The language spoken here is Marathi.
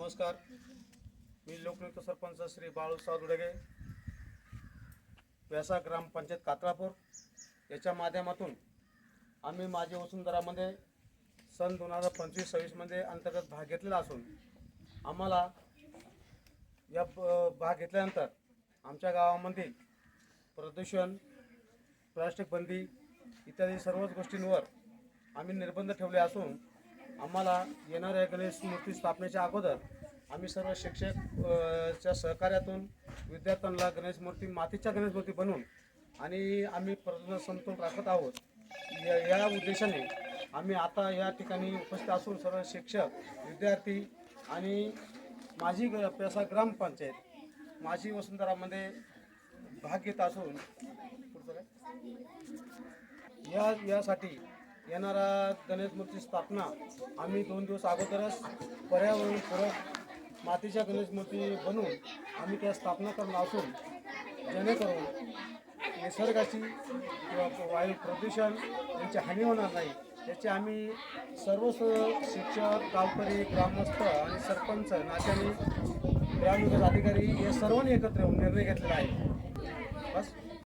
नमस्कार, मी लोकनियुक्त सरपंच श्री बाळूसाहेब दुडगे, व्यासा ग्रामपंचायत कात्रापूर याच्या माध्यमातून आम्ही माझी वसुंधरामध्ये सन 2025-26 मध्ये अंतर्गत भाग घेतलेला असून आम्हाला या भाग घेतल्यानंतर आमच्या गावामध्ये प्रदूषण, प्लास्टिक बंदी इत्यादी सर्वच गोष्टींवर आम्ही निर्बंध ठेवले असून आम्हाला येणाऱ्या गणेश मूर्ती स्थापनेच्या अगोदर आम्ही सर्व शिक्षक च्या सहकार्यातून विद्यार्थ्यांना गणेश मूर्ती मातीच्या गणेश मूर्ती बनवून आणि आम्ही प्रदूषण समतोल राखत आहोत. या उद्देशाने आम्ही आता या ठिकाणी उपस्थित असून सर्व शिक्षक, विद्यार्थी आणि माझी व्यासा ग्रामपंचायत माझी वसुंधरामध्ये भाग घेत असून यासाठी येणारा गणेश मूर्ती स्थापना आम्ही 2 दिवस अगोदरच पर्यावरणपूरक मातीच्या गणेश मूर्ती बनवून आम्ही त्या स्थापना करणार असून जेणेकरून निसर्गाची किंवा वायू प्रदूषण यांची हानी होणार नाही याचे आम्ही सर्व शिक्षक, गावकरी, ग्रामस्थ आणि सरपंच, नात्याने ग्रामविकास अधिकारी या सर्वांनी एकत्र येऊन निर्णय घेतलेला आहे. बस.